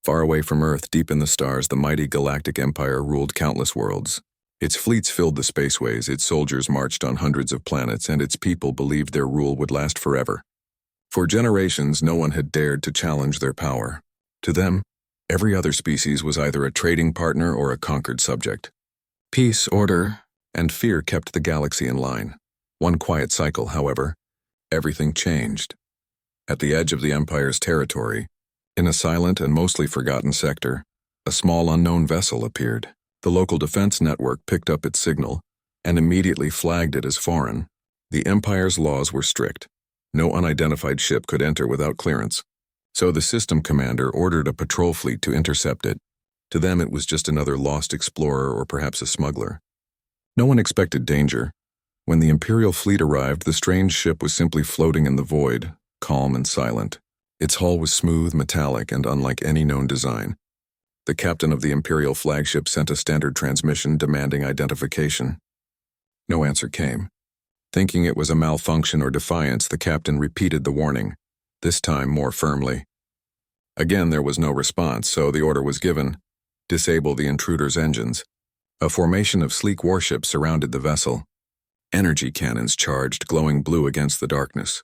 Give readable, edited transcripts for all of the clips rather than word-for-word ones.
Far away from Earth, deep in the stars, the mighty Galactic Empire ruled countless worlds. Its fleets filled the spaceways, its soldiers marched on hundreds of planets, and its people believed their rule would last forever. For generations, no one had dared to challenge their power. To them, every other species was either a trading partner or a conquered subject. Peace, order, and fear kept the galaxy in line. One quiet cycle, however, everything changed. At the edge of the Empire's territory, in a silent and mostly forgotten sector, a small unknown vessel appeared. The local defense network picked up its signal and immediately flagged it as foreign. The Empire's laws were strict. No unidentified ship could enter without clearance. So the system commander ordered a patrol fleet to intercept it. To them, it was just another lost explorer or perhaps a smuggler. No one expected danger. When the Imperial fleet arrived, the strange ship was simply floating in the void, calm and silent. Its hull was smooth, metallic, and unlike any known design. The captain of the Imperial flagship sent a standard transmission demanding identification. No answer came. Thinking it was a malfunction or defiance, the captain repeated the warning, this time more firmly. Again, there was no response, so the order was given: disable the intruder's engines. A formation of sleek warships surrounded the vessel. Energy cannons charged, glowing blue against the darkness.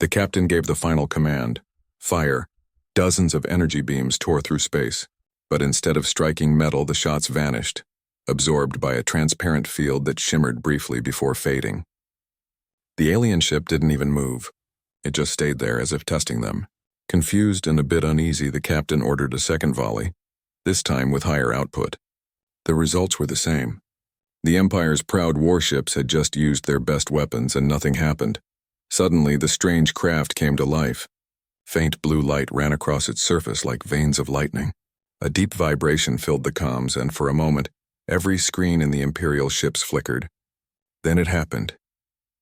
The captain gave the final command: fire. Dozens of energy beams tore through space. But instead of striking metal, the shots vanished, absorbed by a transparent field that shimmered briefly before fading. The alien ship didn't even move. It just stayed there as if testing them. Confused and a bit uneasy, the captain ordered a second volley, this time with higher output. The results were the same. The Empire's proud warships had just used their best weapons and nothing happened. Suddenly, the strange craft came to life. Faint blue light ran across its surface like veins of lightning. A deep vibration filled the comms, and for a moment, every screen in the Imperial ships flickered. Then it happened.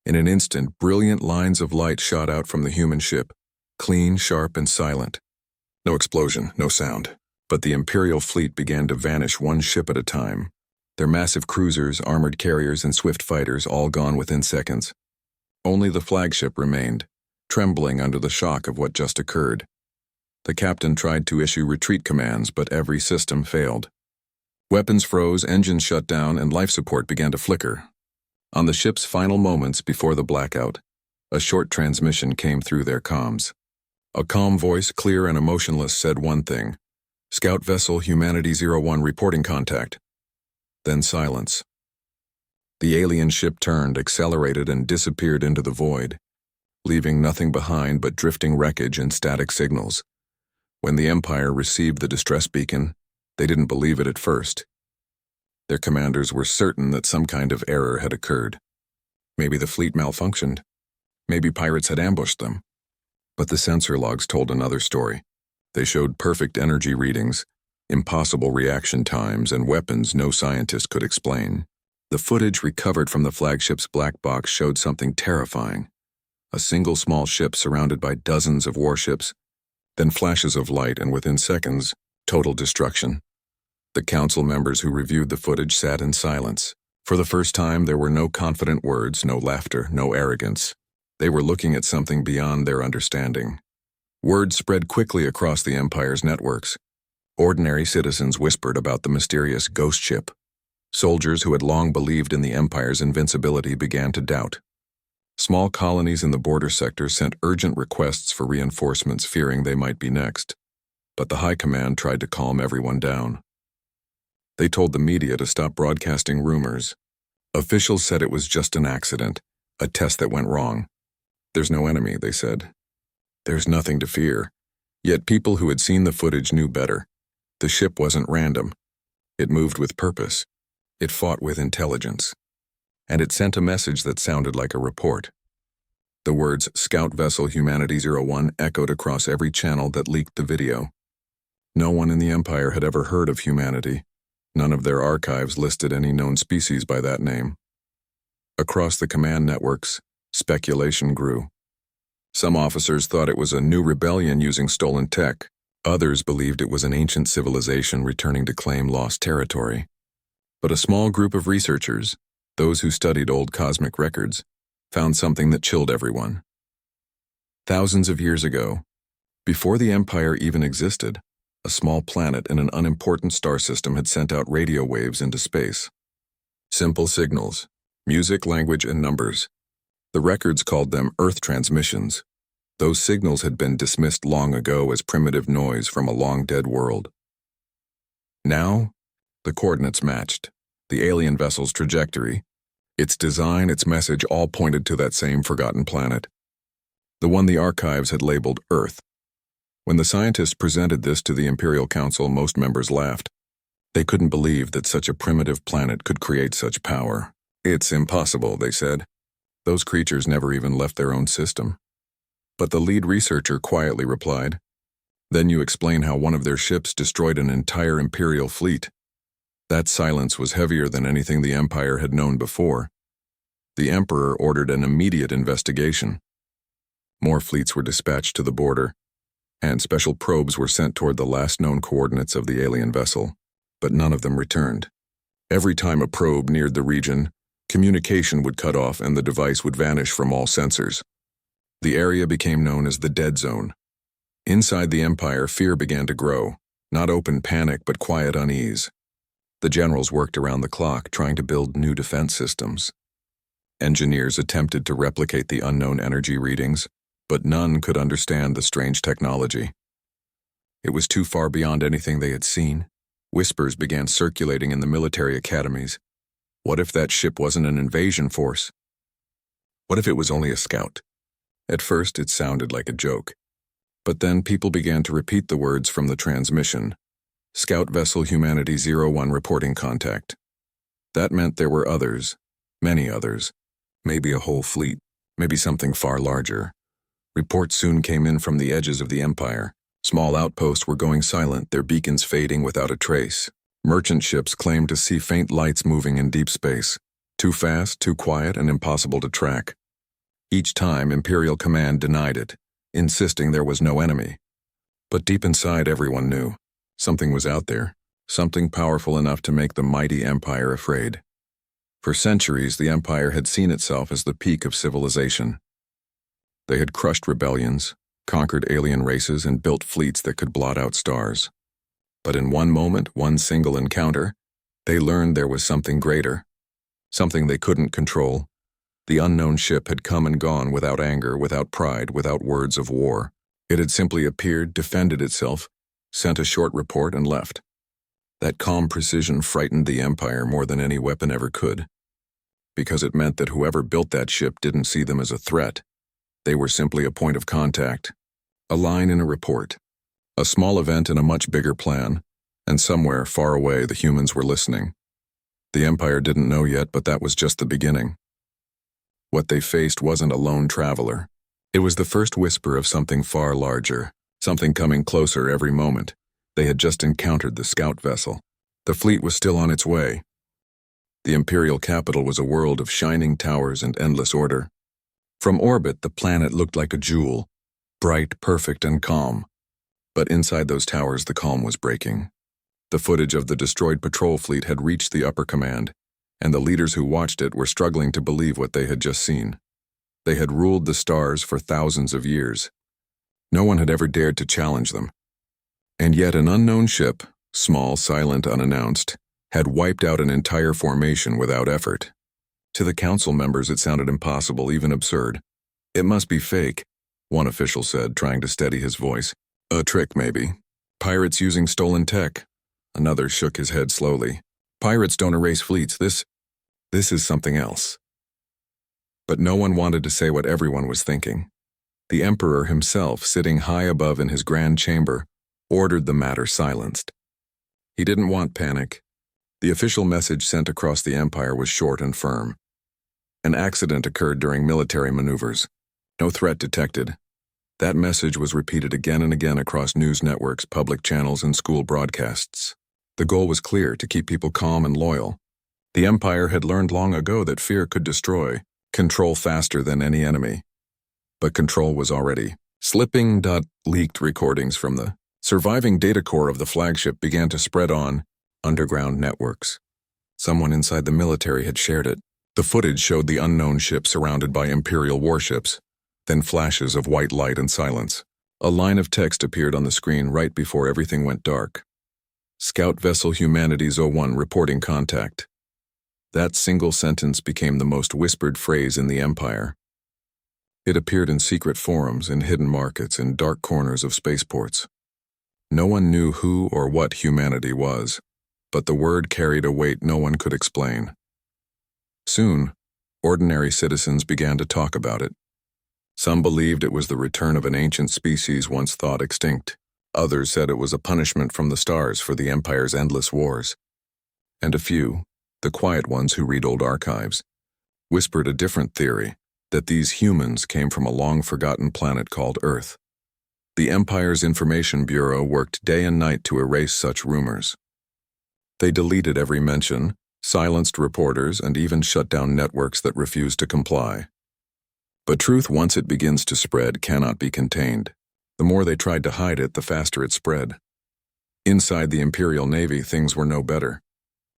In an instant, brilliant lines of light shot out from the human ship, clean, sharp, and silent. No explosion, no sound. But the Imperial fleet began to vanish one ship at a time. Their massive cruisers, armored carriers, and swift fighters all gone within seconds. Only the flagship remained, trembling under the shock of what just occurred. The captain tried to issue retreat commands, but every system failed. Weapons froze, engines shut down, and life support began to flicker. On the ship's final moments before the blackout, a short transmission came through their comms. A calm voice, clear and emotionless, said one thing: Scout Vessel Humanity 01 reporting contact. Then silence. The alien ship turned, accelerated, and disappeared into the void, leaving nothing behind but drifting wreckage and static signals. When the Empire received the distress beacon, they didn't believe it at first. Their commanders were certain that some kind of error had occurred. Maybe the fleet malfunctioned. Maybe pirates had ambushed them. But the sensor logs told another story. They showed perfect energy readings, impossible reaction times, and weapons no scientist could explain. The footage recovered from the flagship's black box showed something terrifying. A single small ship surrounded by dozens of warships, then flashes of light, and within seconds, total destruction. The council members who reviewed the footage sat in silence. For the first time, there were no confident words, no laughter, no arrogance. They were looking at something beyond their understanding. Word spread quickly across the Empire's networks. Ordinary citizens whispered about the mysterious ghost ship. Soldiers who had long believed in the Empire's invincibility began to doubt. Small colonies in the border sector sent urgent requests for reinforcements, fearing they might be next. But the High Command tried to calm everyone down. They told the media to stop broadcasting rumors. Officials said it was just an accident, a test that went wrong. There's no enemy, they said. There's nothing to fear. Yet people who had seen the footage knew better. The ship wasn't random. It moved with purpose. It fought with intelligence. And it sent a message that sounded like a report. The words Scout Vessel Humanity 01 echoed across every channel that leaked the video. No one in the Empire had ever heard of humanity. None of their archives listed any known species by that name. Across the command networks, speculation grew. Some officers thought it was a new rebellion using stolen tech. Others believed it was an ancient civilization returning to claim lost territory. But a small group of researchers, those who studied old cosmic records, found something that chilled everyone. Thousands of years ago, before the Empire even existed, A small planet in an unimportant star system had sent out radio waves into space. Simple signals, music, language, and numbers. The records called them Earth transmissions. Those signals had been dismissed long ago as primitive noise from a long-dead world. Now, the coordinates matched. The alien vessel's trajectory, its design, its message all pointed to that same forgotten planet. The one the archives had labeled Earth. When the scientists presented this to the Imperial Council, most members laughed. They couldn't believe that such a primitive planet could create such power. It's impossible, they said. Those creatures never even left their own system. But the lead researcher quietly replied, "Then you explain how one of their ships destroyed an entire Imperial fleet." That silence was heavier than anything the Empire had known before. The Emperor ordered an immediate investigation. More fleets were dispatched to the border, and special probes were sent toward the last known coordinates of the alien vessel, but none of them returned. Every time a probe neared the region, communication would cut off and the device would vanish from all sensors. The area became known as the Dead Zone. Inside the Empire, fear began to grow, not open panic but quiet unease. The generals worked around the clock trying to build new defense systems. Engineers attempted to replicate the unknown energy readings, but none could understand the strange technology. It was too far beyond anything they had seen. Whispers began circulating in the military academies. What if that ship wasn't an invasion force? What if it was only a scout? At first, it sounded like a joke. But then people began to repeat the words from the transmission. Scout Vessel Humanity 01 reporting contact. That meant there were others, many others. Maybe a whole fleet, maybe something far larger. Reports soon came in from the edges of the Empire. Small outposts were going silent, their beacons fading without a trace. Merchant ships claimed to see faint lights moving in deep space. Too fast, too quiet, and impossible to track. Each time, Imperial Command denied it, insisting there was no enemy. But deep inside, everyone knew. Something was out there, something powerful enough to make the mighty Empire afraid. For centuries, the Empire had seen itself as the peak of civilization. They had crushed rebellions, conquered alien races, and built fleets that could blot out stars. But in one moment, one single encounter, they learned there was something greater, something they couldn't control. The unknown ship had come and gone without anger, without pride, without words of war. It had simply appeared, defended itself, sent a short report, and left. That calm precision frightened the Empire more than any weapon ever could, because it meant that whoever built that ship didn't see them as a threat. They were simply a point of contact, a line in a report, a small event in a much bigger plan, and somewhere far away the humans were listening. The Empire didn't know yet, but that was just the beginning. What they faced wasn't a lone traveler. It was the first whisper of something far larger, something coming closer every moment. They had just encountered the scout vessel. The fleet was still on its way. The Imperial capital was a world of shining towers and endless order. From orbit, the planet looked like a jewel, bright, perfect, and calm. But inside those towers, the calm was breaking. The footage of the destroyed patrol fleet had reached the upper command, and the leaders who watched it were struggling to believe what they had just seen. They had ruled the stars for thousands of years. No one had ever dared to challenge them. And yet an unknown ship, small, silent, unannounced, had wiped out an entire formation without effort. To the council members, it sounded impossible, even absurd. "It must be fake," one official said, trying to steady his voice. "A trick, maybe. Pirates using stolen tech." Another shook his head slowly. "Pirates don't erase fleets. This is something else." But no one wanted to say what everyone was thinking. The Emperor himself, sitting high above in his grand chamber, ordered the matter silenced. He didn't want panic. The official message sent across the Empire was short and firm. An accident occurred during military maneuvers. No threat detected. That message was repeated again and again across news networks, public channels, and school broadcasts. The goal was clear: to keep people calm and loyal. The Empire had learned long ago that fear could destroy, control faster than any enemy. But control was already slipping. Leaked recordings from the surviving data core of the flagship began to spread on underground networks. Someone inside the military had shared it. The footage showed the unknown ship surrounded by Imperial warships, then flashes of white light and silence. A line of text appeared on the screen right before everything went dark. Scout Vessel Humanities 01 reporting contact. That single sentence became the most whispered phrase in the Empire. It appeared in secret forums, in hidden markets, in dark corners of spaceports. No one knew who or what humanity was, but the word carried a weight no one could explain. Soon, ordinary citizens began to talk about it. Some believed it was the return of an ancient species once thought extinct. Others said it was a punishment from the stars for the Empire's endless wars. And a few, the quiet ones who read old archives, whispered a different theory, that these humans came from a long-forgotten planet called Earth. The Empire's Information Bureau worked day and night to erase such rumors. They deleted every mention, silenced reporters, and even shut down networks that refused to comply. But truth, once it begins to spread, cannot be contained. The more they tried to hide it, the faster it spread. Inside the Imperial Navy, things were no better.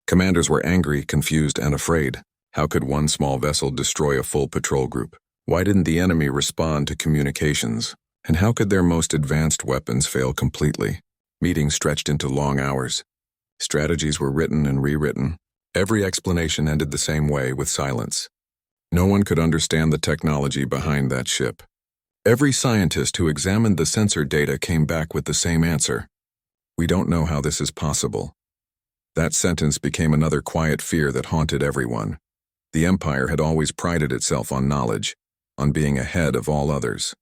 Commanders were angry, confused, and afraid. How could one small vessel destroy a full patrol group? Why didn't the enemy respond to communications? And how could their most advanced weapons fail completely? Meetings stretched into long hours. Strategies were written and rewritten. Every explanation ended the same way, with silence. No one could understand the technology behind that ship. Every scientist who examined the sensor data came back with the same answer. We don't know how this is possible. That sentence became another quiet fear that haunted everyone. The Empire had always prided itself on knowledge, on being ahead of all others.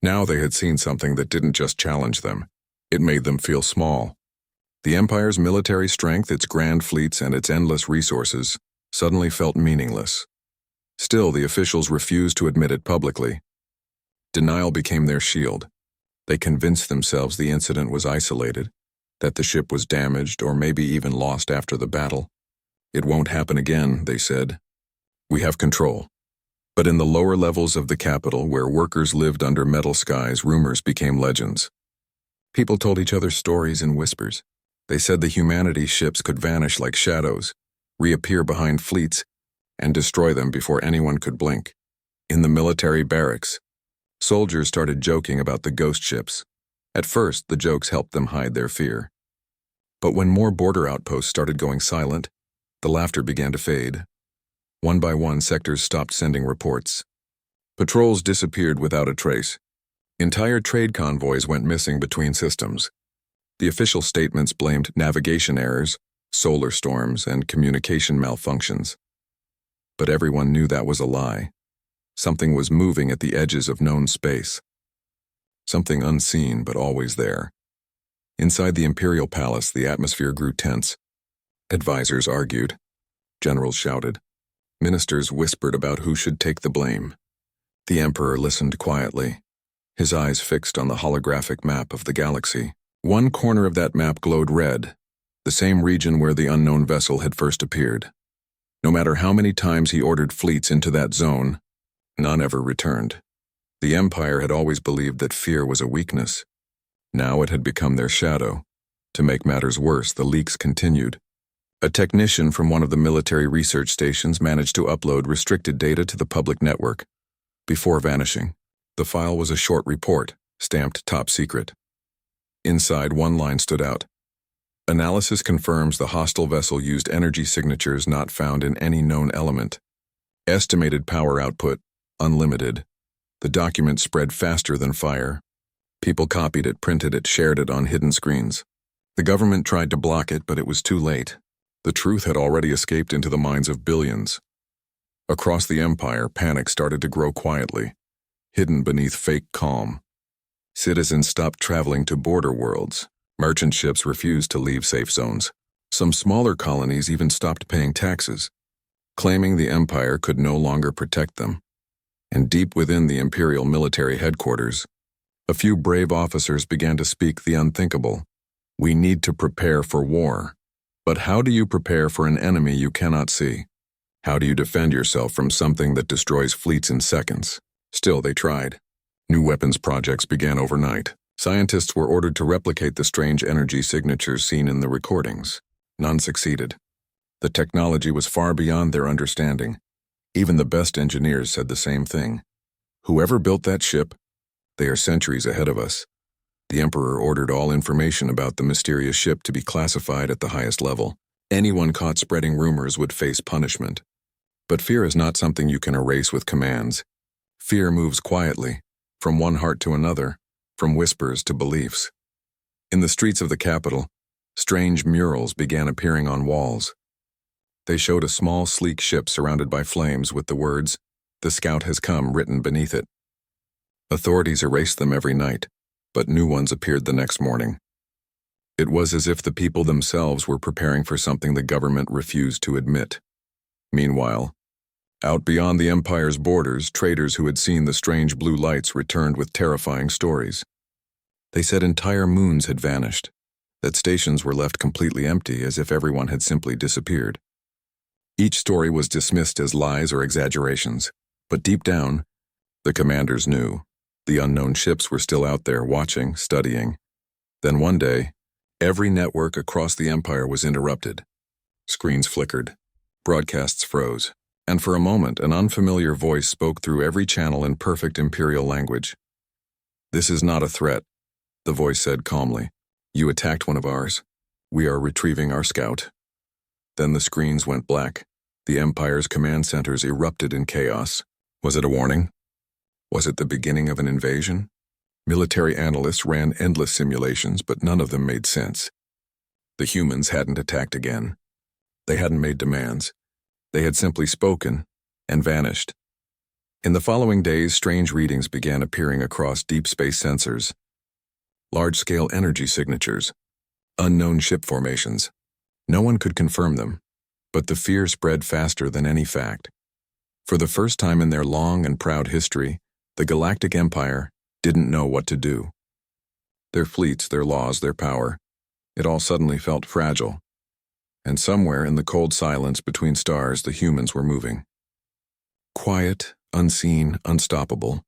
Now they had seen something that didn't just challenge them. It made them feel small. The Empire's military strength, its grand fleets, and its endless resources suddenly felt meaningless. Still, the officials refused to admit it publicly. Denial became their shield. They convinced themselves the incident was isolated, that the ship was damaged or maybe even lost after the battle. It won't happen again, they said. We have control. But in the lower levels of the capital, where workers lived under metal skies, rumors became legends. People told each other stories in whispers. They said the humanity ships could vanish like shadows, reappear behind fleets, and destroy them before anyone could blink. In the military barracks, soldiers started joking about the ghost ships. At first, the jokes helped them hide their fear. But when more border outposts started going silent, the laughter began to fade. One by one, sectors stopped sending reports. Patrols disappeared without a trace. Entire trade convoys went missing between systems. The official statements blamed navigation errors, solar storms, and communication malfunctions. But everyone knew that was a lie. Something was moving at the edges of known space. Something unseen but always there. Inside the Imperial Palace, the atmosphere grew tense. Advisors argued. Generals shouted. Ministers whispered about who should take the blame. The Emperor listened quietly, his eyes fixed on the holographic map of the galaxy. One corner of that map glowed red, the same region where the unknown vessel had first appeared. No matter how many times he ordered fleets into that zone, none ever returned. The Empire had always believed that fear was a weakness. Now it had become their shadow. To make matters worse, the leaks continued. A technician from one of the military research stations managed to upload restricted data to the public network. Before vanishing, the file was a short report, stamped top secret. Inside, one line stood out. Analysis confirms the hostile vessel used energy signatures not found in any known element. Estimated power output, unlimited. The document spread faster than fire. People copied it, printed it, shared it on hidden screens. The government tried to block it, but it was too late. The truth had already escaped into the minds of billions. Across the Empire, panic started to grow quietly, hidden beneath fake calm. Citizens stopped traveling to border worlds. Merchant ships refused to leave safe zones. Some smaller colonies even stopped paying taxes, claiming the Empire could no longer protect them. And deep within the Imperial military headquarters, a few brave officers began to speak the unthinkable. We need to prepare for war. But how do you prepare for an enemy you cannot see? How do you defend yourself from something that destroys fleets in seconds? Still, they tried. New weapons projects began overnight. Scientists were ordered to replicate the strange energy signatures seen in the recordings. None succeeded. The technology was far beyond their understanding. Even the best engineers said the same thing. Whoever built that ship, They are centuries ahead of us. The Emperor ordered all information about the mysterious ship to be classified at the highest level. Anyone caught spreading rumors would face punishment. But fear is not something you can erase with commands. Fear moves quietly, from one heart to another, from whispers to beliefs. In the streets of the capital, strange murals began appearing on walls. They showed a small, sleek ship surrounded by flames with the words, "The Scout has come," written beneath it. Authorities erased them every night, but new ones appeared the next morning. It was as if the people themselves were preparing for something the government refused to admit. Meanwhile, out beyond the Empire's borders, traders who had seen the strange blue lights returned with terrifying stories. They said entire moons had vanished, that stations were left completely empty as if everyone had simply disappeared. Each story was dismissed as lies or exaggerations, but deep down, the commanders knew. The unknown ships were still out there watching, studying. Then one day, every network across the Empire was interrupted. Screens flickered, broadcasts froze, and for a moment an unfamiliar voice spoke through every channel in perfect Imperial language. "This is not a threat," the voice said calmly. "You attacked one of ours. We are retrieving our scout." Then the screens went black. The Empire's command centers erupted in chaos. Was it a warning? Was it the beginning of an invasion? Military analysts ran endless simulations, but none of them made sense. The humans hadn't attacked again. They hadn't made demands. They had simply spoken and vanished. In the following days, strange readings began appearing across deep space sensors. Large-scale energy signatures, unknown ship formations. No one could confirm them, but the fear spread faster than any fact. For the first time in their long and proud history, the Galactic Empire didn't know what to do. Their fleets, their laws, their power, it all suddenly felt fragile. And somewhere in the cold silence between stars, the humans were moving. Quiet, unseen, unstoppable.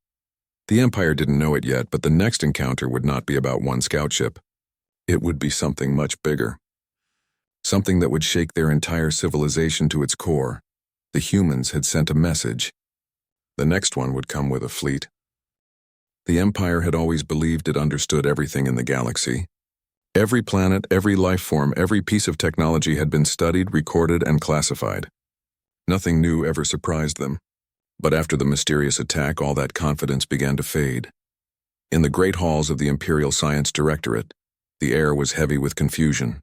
The Empire didn't know it yet, but the next encounter would not be about one scout ship. It would be something much bigger. Something that would shake their entire civilization to its core. The humans had sent a message. The next one would come with a fleet. The Empire had always believed it understood everything in the galaxy. Every planet, every life form, every piece of technology had been studied, recorded, and classified. Nothing new ever surprised them. But after the mysterious attack, all that confidence began to fade. In the great halls of the Imperial Science Directorate, the air was heavy with confusion.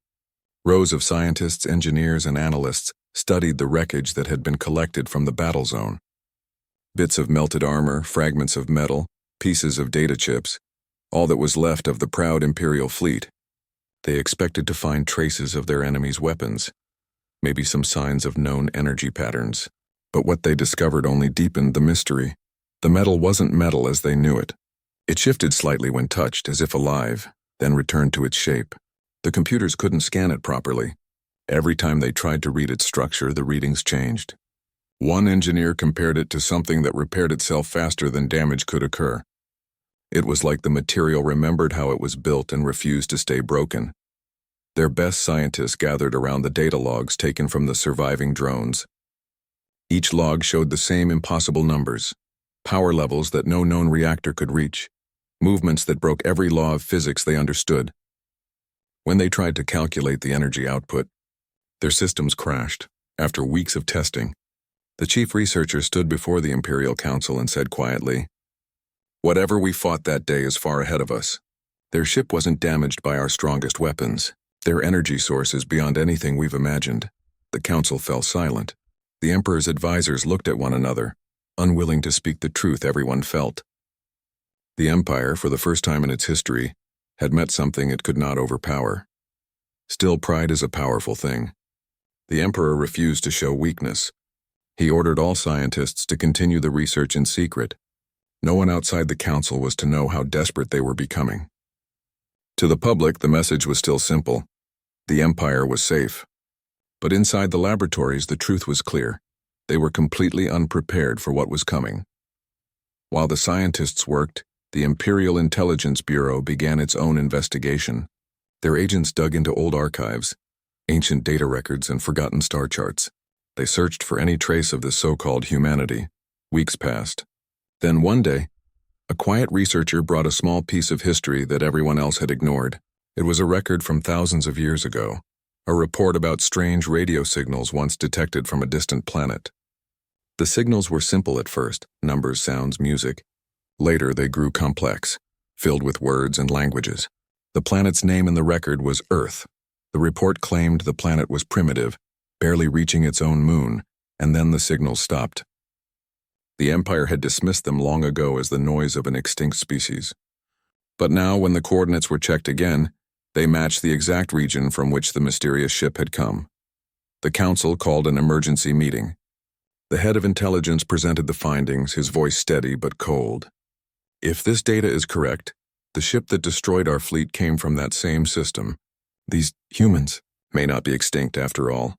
Rows of scientists, engineers, and analysts studied the wreckage that had been collected from the battle zone. Bits of melted armor, fragments of metal, pieces of data chips, all that was left of the proud Imperial fleet. They expected to find traces of their enemy's weapons, maybe some signs of known energy patterns. But what they discovered only deepened the mystery. The metal wasn't metal as they knew it. It shifted slightly when touched, as if alive, then returned to its shape. The computers couldn't scan it properly. Every time they tried to read its structure, the readings changed. One engineer compared it to something that repaired itself faster than damage could occur. It was like the material remembered how it was built and refused to stay broken. Their best scientists gathered around the data logs taken from the surviving drones. Each log showed the same impossible numbers, power levels that no known reactor could reach, movements that broke every law of physics they understood. When they tried to calculate the energy output, their systems crashed. After weeks of testing, the chief researcher stood before the Imperial Council and said quietly, "Whatever we fought that day is far ahead of us. Their ship wasn't damaged by our strongest weapons. Their energy source is beyond anything we've imagined." The council fell silent. The Emperor's advisors looked at one another, unwilling to speak the truth everyone felt. The Empire, for the first time in its history, had met something it could not overpower. Still, pride is a powerful thing. The Emperor refused to show weakness. He ordered all scientists to continue the research in secret. No one outside the council was to know how desperate they were becoming. To the public, the message was still simple. The Empire was safe. But inside the laboratories, the truth was clear. They were completely unprepared for what was coming. While the scientists worked, the Imperial Intelligence Bureau began its own investigation. Their agents dug into old archives, ancient data records, and forgotten star charts. They searched for any trace of the so-called humanity. Weeks passed. Then one day, A quiet researcher brought a small piece of history that everyone else had ignored. It was a record from thousands of years ago, a report about strange radio signals once detected from a distant planet. The signals were simple at first, numbers, sounds, music. Later they grew complex, filled with words and languages. The planet's name in the record was Earth. The report claimed the planet was primitive, barely reaching its own moon, and then the signals stopped. The Empire had dismissed them long ago as the noise of an extinct species. But now, when the coordinates were checked again, they matched the exact region from which the mysterious ship had come. The Council called an emergency meeting. The head of intelligence presented the findings, his voice steady but cold. If this data is correct, the ship that destroyed our fleet came from that same system. These humans may not be extinct after all.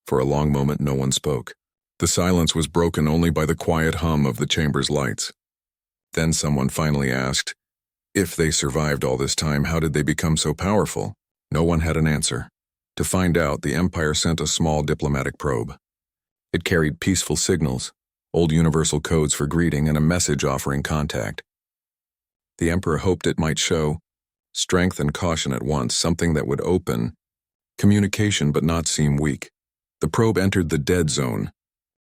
For a long moment, no one spoke. The silence was broken only by the quiet hum of the chamber's lights. Then someone finally asked, if they survived all this time, how did they become so powerful? No one had an answer. To find out, the Empire sent a small diplomatic probe. It carried peaceful signals, old universal codes for greeting, and a message offering contact. The Emperor hoped it might show strength and caution at once, something that would open communication but not seem weak. The probe entered the dead zone,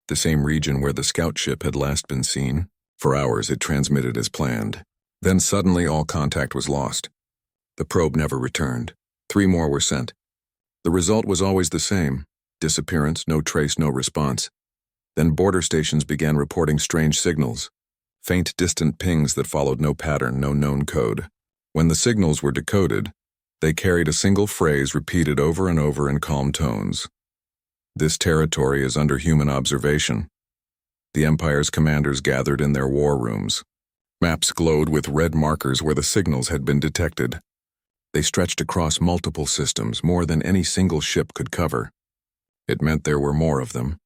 the same region where the scout ship had last been seen. For hours it transmitted as planned. Then suddenly all contact was lost. The probe never returned. 3 more were sent. The result was always the same: disappearance, no trace, no response. Then border stations began reporting strange signals, faint distant pings that followed no pattern, no known code. When the signals were decoded, they carried a single phrase repeated over and over in calm tones. This territory is under human observation. The Empire's commanders gathered in their war rooms. Maps glowed with red markers where the signals had been detected. They stretched across multiple systems, more than any single ship could cover. It meant there were more of them.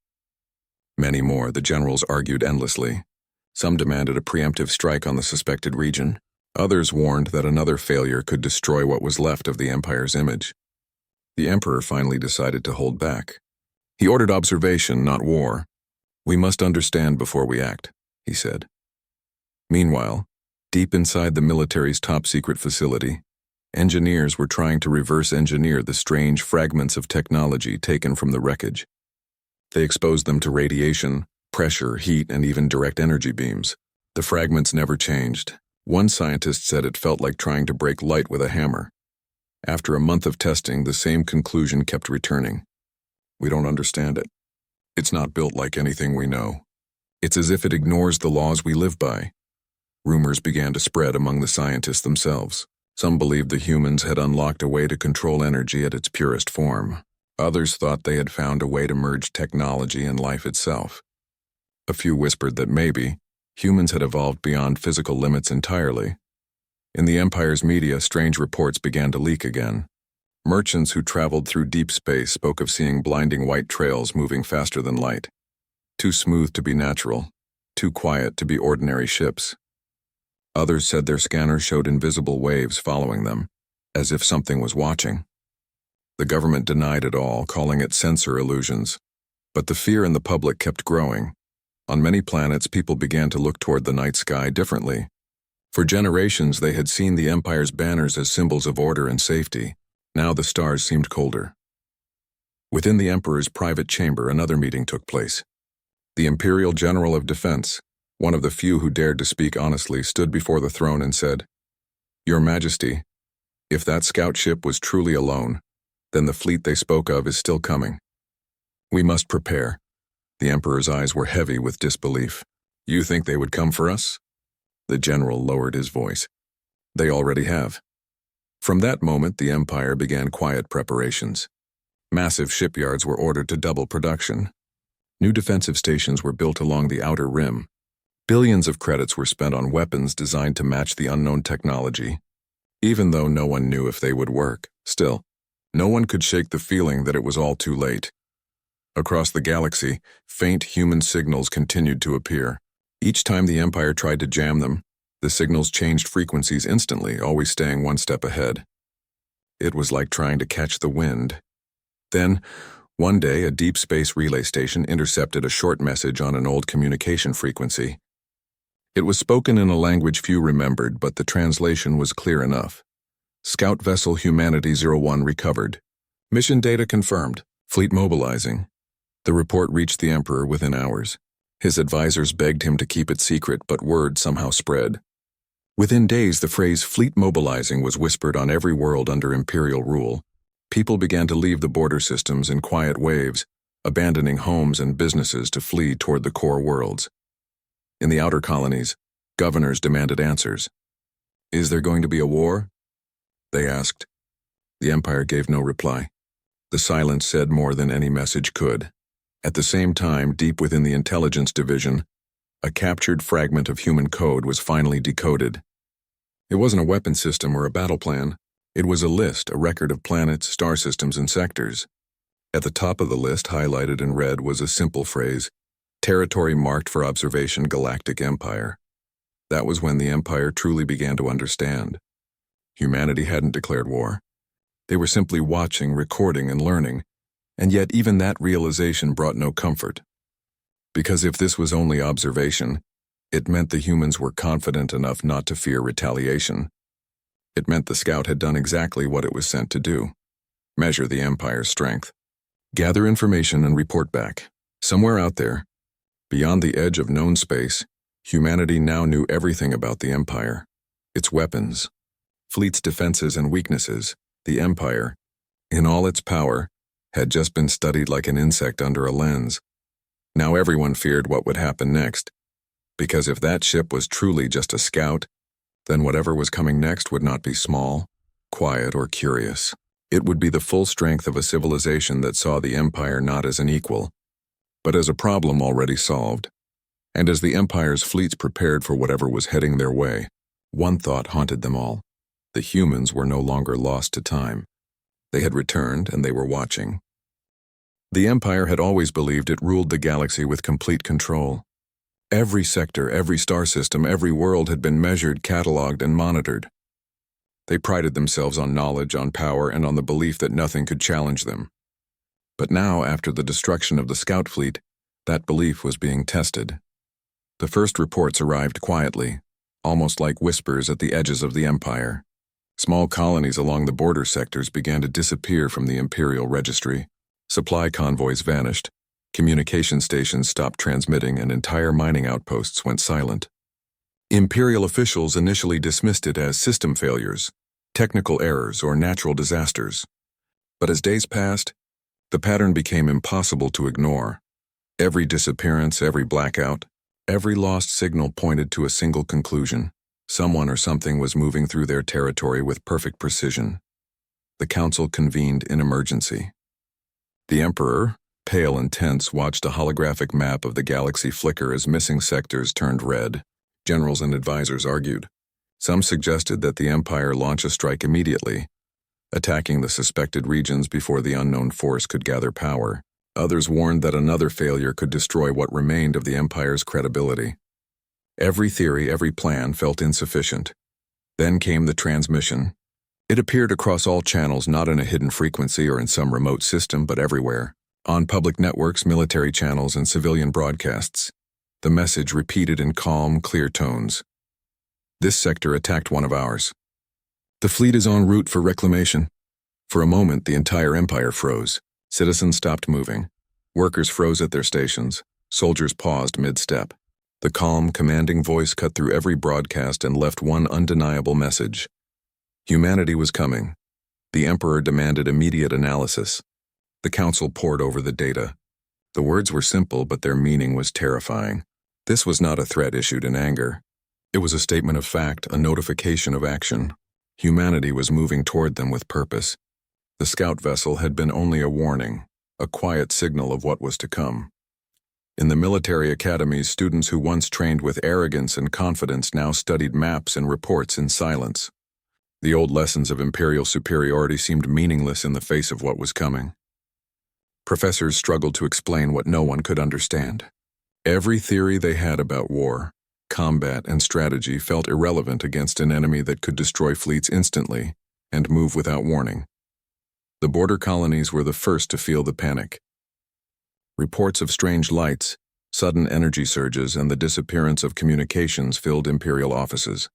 Many more, the generals argued endlessly. Some demanded a preemptive strike on the suspected region. Others warned that another failure could destroy what was left of the Empire's image. The Emperor finally decided to hold back. He ordered observation, not war. We must understand before we act, he said. Meanwhile, deep inside the military's top-secret facility, engineers were trying to reverse engineer the strange fragments of technology taken from the wreckage. They exposed them to radiation, pressure, heat, and even direct energy beams. The fragments never changed. One scientist said it felt like trying to break light with a hammer. After a month of testing, the same conclusion kept returning. We don't understand it. It's not built like anything we know. It's as if it ignores the laws we live by. Rumors began to spread among the scientists themselves. Some believed the humans had unlocked a way to control energy at its purest form. Others thought they had found a way to merge technology and life itself. A few whispered that maybe humans had evolved beyond physical limits entirely. In the Empire's media, strange reports began to leak again. Merchants who traveled through deep space spoke of seeing blinding white trails moving faster than light. Too smooth to be natural, too quiet to be ordinary ships. Others said their scanners showed invisible waves following them, as if something was watching. The government denied it all, calling it sensor illusions. But the fear in the public kept growing. On many planets, people began to look toward the night sky differently. For generations, they had seen the Empire's banners as symbols of order and safety. Now the stars seemed colder. Within the Emperor's private chamber, another meeting took place. The Imperial General of Defense, one of the few who dared to speak honestly, stood before the throne and said, "Your Majesty, if that scout ship was truly alone, then the fleet they spoke of is still coming. We must prepare." The Emperor's eyes were heavy with disbelief. "You think they would come for us?" The general lowered his voice. "They already have." From that moment, the Empire began quiet preparations. Massive shipyards were ordered to double production. New defensive stations were built along the outer rim. Billions of credits were spent on weapons designed to match the unknown technology. Even though no one knew if they would work, still, no one could shake the feeling that it was all too late. Across the galaxy, faint human signals continued to appear. Each time the Empire tried to jam them, the signals changed frequencies instantly, always staying one step ahead. It was like trying to catch the wind. Then, one day, a deep space relay station intercepted a short message on an old communication frequency. It was spoken in a language few remembered, but the translation was clear enough. Scout Vessel Humanity 01 recovered. Mission data confirmed. Fleet mobilizing. The report reached the Emperor within hours. His advisors begged him to keep it secret, but word somehow spread. Within days, the phrase fleet mobilizing was whispered on every world under Imperial rule. People began to leave the border systems in quiet waves, abandoning homes and businesses to flee toward the core worlds. In the outer colonies, governors demanded answers. Is there going to be a war? They asked. The Empire gave no reply. The silence said more than any message could. At the same time, deep within the intelligence division, a captured fragment of human code was finally decoded. It wasn't a weapon system or a battle plan. It was a list, a record of planets, star systems, and sectors. At the top of the list, highlighted in red, was a simple phrase, territory marked for observation, Galactic Empire. That was when the Empire truly began to understand. Humanity hadn't declared war. They were simply watching, recording, and learning, and yet even that realization brought no comfort. Because if this was only observation, it meant the humans were confident enough not to fear retaliation. It meant the scout had done exactly what it was sent to do: measure the Empire's strength. Gather information and report back. Somewhere out there, beyond the edge of known space, humanity now knew everything about the Empire. Its weapons, fleet's defenses and weaknesses. The Empire, in all its power, had just been studied like an insect under a lens. Now everyone feared what would happen next, because if that ship was truly just a scout, then whatever was coming next would not be small, quiet, or curious. It would be the full strength of a civilization that saw the Empire not as an equal, but as a problem already solved. And as the Empire's fleets prepared for whatever was heading their way, one thought haunted them all. The humans were no longer lost to time. They had returned, and they were watching. The Empire had always believed it ruled the galaxy with complete control. Every sector, every star system, every world had been measured, cataloged, and monitored. They prided themselves on knowledge, on power, and on the belief that nothing could challenge them. But now, after the destruction of the scout fleet, that belief was being tested. The first reports arrived quietly, almost like whispers at the edges of the Empire. Small colonies along the border sectors began to disappear from the Imperial registry. Supply convoys vanished, communication stations stopped transmitting, and entire mining outposts went silent. Imperial officials initially dismissed it as system failures, technical errors, or natural disasters. But as days passed, the pattern became impossible to ignore. Every disappearance, every blackout, every lost signal pointed to a single conclusion. Someone or something was moving through their territory with perfect precision. The council convened in emergency. The Emperor, pale and tense, watched a holographic map of the galaxy flicker as missing sectors turned red. Generals and advisors argued. Some suggested that the Empire launch a strike immediately, attacking the suspected regions before the unknown force could gather power. Others warned that another failure could destroy what remained of the Empire's credibility. Every theory, every plan felt insufficient. Then came the transmission. It appeared across all channels, not in a hidden frequency or in some remote system, but everywhere. On public networks, military channels, and civilian broadcasts. The message repeated in calm, clear tones. This sector attacked one of ours. The fleet is en route for reclamation. For a moment, the entire Empire froze. Citizens stopped moving. Workers froze at their stations. Soldiers paused mid-step. The calm, commanding voice cut through every broadcast and left one undeniable message. Humanity was coming. The Emperor demanded immediate analysis. The council pored over the data. The words were simple, but their meaning was terrifying. This was not a threat issued in anger. It was a statement of fact, a notification of action. Humanity was moving toward them with purpose. The scout vessel had been only a warning, a quiet signal of what was to come. In the military academies, students who once trained with arrogance and confidence now studied maps and reports in silence. The old lessons of imperial superiority seemed meaningless in the face of what was coming. Professors struggled to explain what no one could understand. Every theory they had about war, combat, and strategy felt irrelevant against an enemy that could destroy fleets instantly and move without warning. The border colonies were the first to feel the panic. Reports of strange lights, Sudden energy surges and the disappearance of communications filled imperial offices.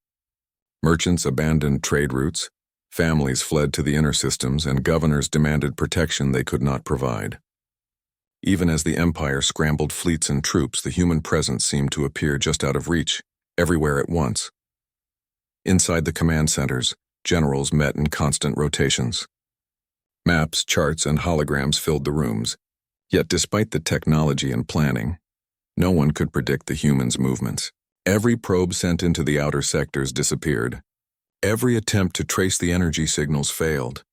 Merchants abandoned trade routes, families fled to the inner systems, and governors demanded protection they could not provide. Even as the Empire scrambled fleets and troops, the human presence seemed to appear just out of reach, everywhere at once. Inside the command centers, generals met in constant rotations. Maps, charts, and holograms filled the rooms, yet despite the technology and planning, no one could predict the humans' movements. Every probe sent into the outer sectors disappeared. Every attempt to trace the energy signals failed.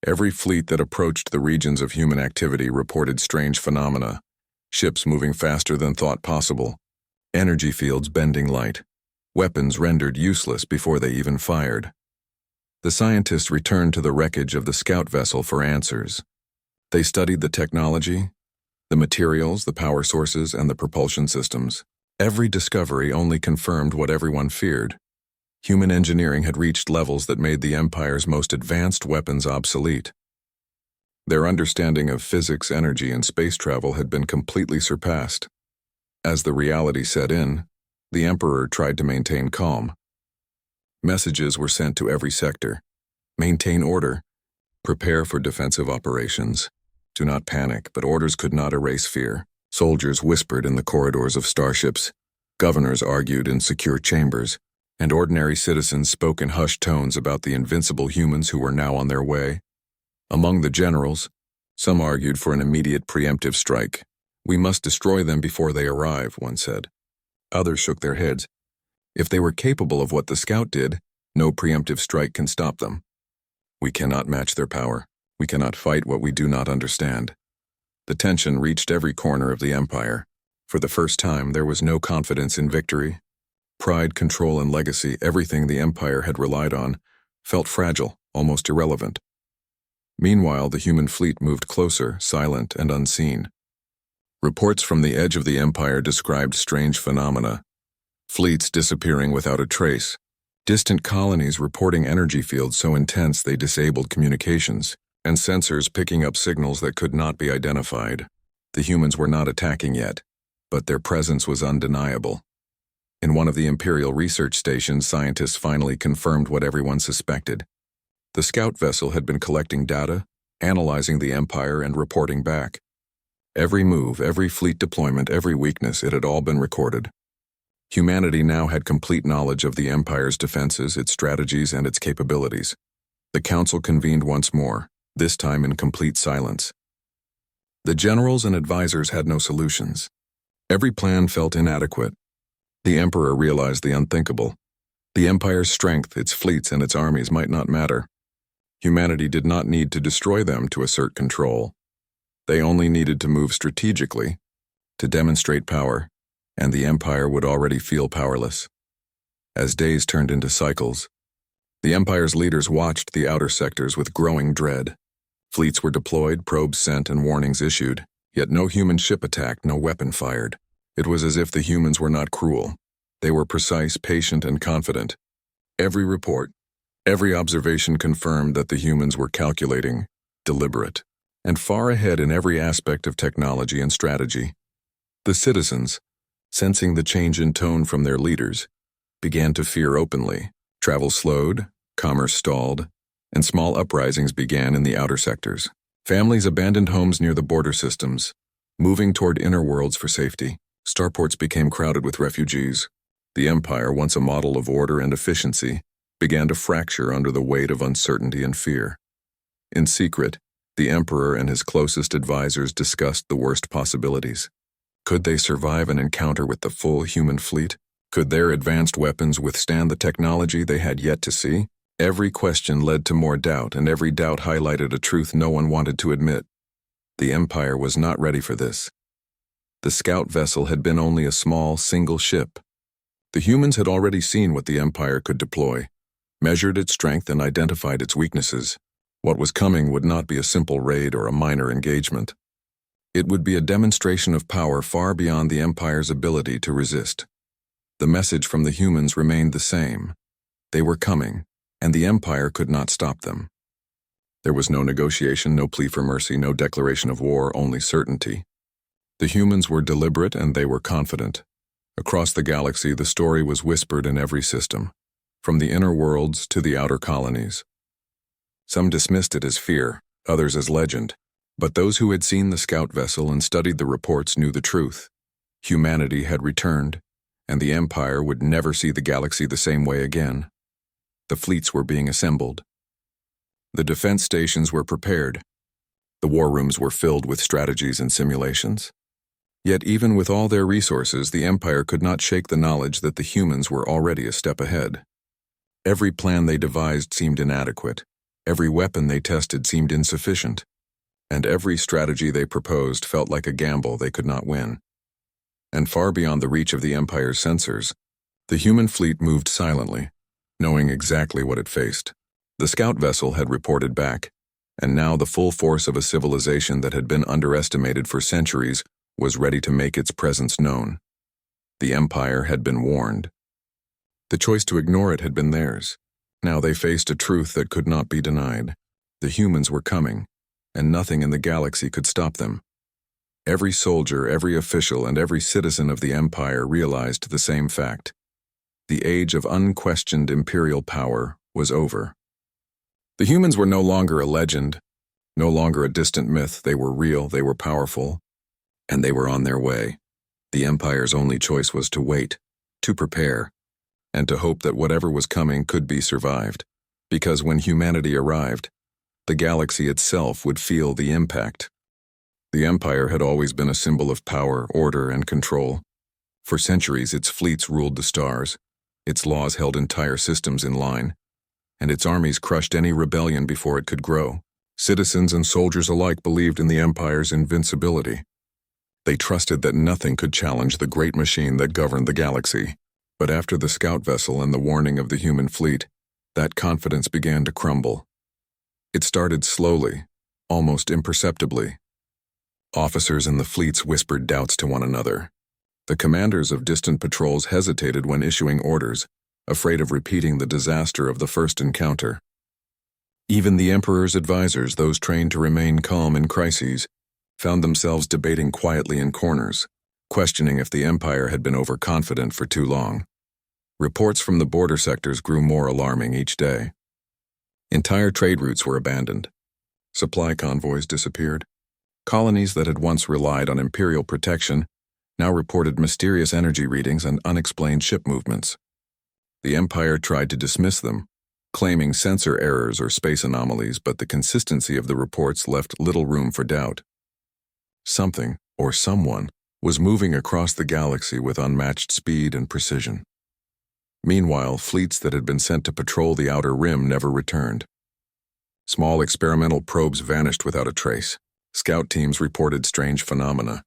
Every fleet that approached the regions of human activity reported strange phenomena, ships moving faster than thought possible, energy fields bending light, weapons rendered useless before they even fired. The scientists returned to the wreckage of the scout vessel for answers. They studied the technology, the materials, the power sources, and the propulsion systems. Every discovery only confirmed what everyone feared. Human engineering had reached levels that made the Empire's most advanced weapons obsolete. Their understanding of physics, energy, and space travel had been completely surpassed. As the reality set in, the Emperor tried to maintain calm. Messages were sent to every sector. Maintain order. Prepare for defensive operations. Do not panic, but orders could not erase fear. Soldiers whispered in the corridors of starships. Governors argued in secure chambers, and ordinary citizens spoke in hushed tones about the invincible humans who were now on their way. Among the generals, some argued for an immediate preemptive strike. "We must destroy them before they arrive," one said. Others shook their heads. If they were capable of what the scout did, no preemptive strike can stop them. "We cannot match their power. We cannot fight what we do not understand." The tension reached every corner of the Empire. For the first time, there was no confidence in victory. Pride, control, and legacy, everything the Empire had relied on, felt fragile, almost irrelevant. Meanwhile, the human fleet moved closer, silent and unseen. Reports from the edge of the Empire described strange phenomena. Fleets disappearing without a trace. Distant colonies reporting energy fields so intense they disabled communications, and sensors picking up signals that could not be identified. The humans were not attacking yet, but their presence was undeniable. In one of the Imperial research stations, scientists finally confirmed what everyone suspected. The scout vessel had been collecting data, analyzing the Empire, and reporting back. Every move, every fleet deployment, every weakness, it had all been recorded. Humanity now had complete knowledge of the Empire's defenses, its strategies, and its capabilities. The Council convened once more, this time in complete silence. The generals and advisors had no solutions. Every plan felt inadequate. The Emperor realized the unthinkable. The Empire's strength, its fleets, and its armies might not matter. Humanity did not need to destroy them to assert control. They only needed to move strategically, to demonstrate power, and the Empire would already feel powerless. As days turned into cycles, the Empire's leaders watched the outer sectors with growing dread. Fleets were deployed, probes sent, and warnings issued, yet no human ship attacked, no weapon fired. It was as if the humans were not cruel. They were precise, patient, and confident. Every report, every observation confirmed that the humans were calculating, deliberate, and far ahead in every aspect of technology and strategy. The citizens, sensing the change in tone from their leaders, began to fear openly. Travel slowed, commerce stalled, and small uprisings began in the outer sectors. Families abandoned homes near the border systems, moving toward inner worlds for safety. Starports became crowded with refugees. The Empire, once a model of order and efficiency, began to fracture under the weight of uncertainty and fear. In secret, the Emperor and his closest advisors discussed the worst possibilities. Could they survive an encounter with the full human fleet? Could their advanced weapons withstand the technology they had yet to see? Every question led to more doubt, and every doubt highlighted a truth no one wanted to admit. The Empire was not ready for this. The scout vessel had been only a small, single ship. The humans had already seen what the Empire could deploy, measured its strength, and identified its weaknesses. What was coming would not be a simple raid or a minor engagement. It would be a demonstration of power far beyond the Empire's ability to resist. The message from the humans remained the same. They were coming, and the Empire could not stop them. There was no negotiation, no plea for mercy, no declaration of war, only certainty. The humans were deliberate and they were confident. Across the galaxy, the story was whispered in every system, from the inner worlds to the outer colonies. Some dismissed it as fear, others as legend, but those who had seen the scout vessel and studied the reports knew the truth. Humanity had returned, and the Empire would never see the galaxy the same way again. The fleets were being assembled. The defense stations were prepared. The war rooms were filled with strategies and simulations. Yet even with all their resources, the Empire could not shake the knowledge that the humans were already a step ahead. Every plan they devised seemed inadequate. Every weapon they tested seemed insufficient. And every strategy they proposed felt like a gamble they could not win. And far beyond the reach of the Empire's sensors, the human fleet moved silently, knowing exactly what it faced. The scout vessel had reported back, and now the full force of a civilization that had been underestimated for centuries was ready to make its presence known. The Empire had been warned. The choice to ignore it had been theirs. Now they faced a truth that could not be denied. The humans were coming, and nothing in the galaxy could stop them. Every soldier, every official, and every citizen of the Empire realized the same fact. The age of unquestioned imperial power was over. The humans were no longer a legend, no longer a distant myth. They were real, they were powerful, and they were on their way. The Empire's only choice was to wait, to prepare, and to hope that whatever was coming could be survived, because when humanity arrived, the galaxy itself would feel the impact. The Empire had always been a symbol of power, order, and control. For centuries, its fleets ruled the stars, its laws held entire systems in line, and its armies crushed any rebellion before it could grow. Citizens and soldiers alike believed in the Empire's invincibility. They trusted that nothing could challenge the great machine that governed the galaxy. But after the scout vessel and the warning of the human fleet, that confidence began to crumble. It started slowly, almost imperceptibly. Officers in the fleets whispered doubts to one another. The commanders of distant patrols hesitated when issuing orders, afraid of repeating the disaster of the first encounter. Even the Emperor's advisors, those trained to remain calm in crises, found themselves debating quietly in corners, questioning if the Empire had been overconfident for too long. Reports from the border sectors grew more alarming each day. Entire trade routes were abandoned. Supply convoys disappeared. Colonies that had once relied on imperial protection now reported mysterious energy readings and unexplained ship movements. The Empire tried to dismiss them, claiming sensor errors or space anomalies, but the consistency of the reports left little room for doubt. Something, or someone, was moving across the galaxy with unmatched speed and precision. Meanwhile, fleets that had been sent to patrol the outer rim never returned. Small experimental probes vanished without a trace. Scout teams reported strange phenomena: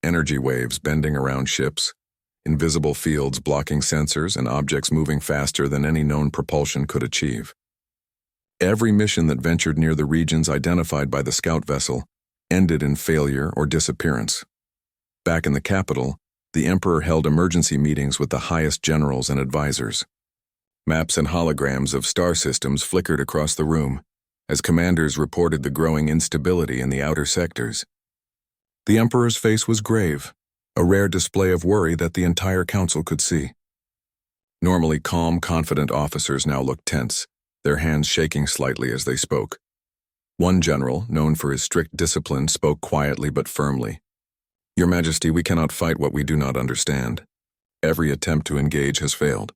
energy waves bending around ships, invisible fields blocking sensors, and objects moving faster than any known propulsion could achieve. Every mission that ventured near the regions identified by the scout vessel ended in failure or disappearance. Back in the capital, the Emperor held emergency meetings with the highest generals and advisors. Maps and holograms of star systems flickered across the room as commanders reported the growing instability in the outer sectors. The Emperor's face was grave, a rare display of worry that the entire council could see. Normally calm, confident officers now looked tense, their hands shaking slightly as they spoke. One general, known for his strict discipline, spoke quietly but firmly. "Your Majesty, we cannot fight what we do not understand. Every attempt to engage has failed.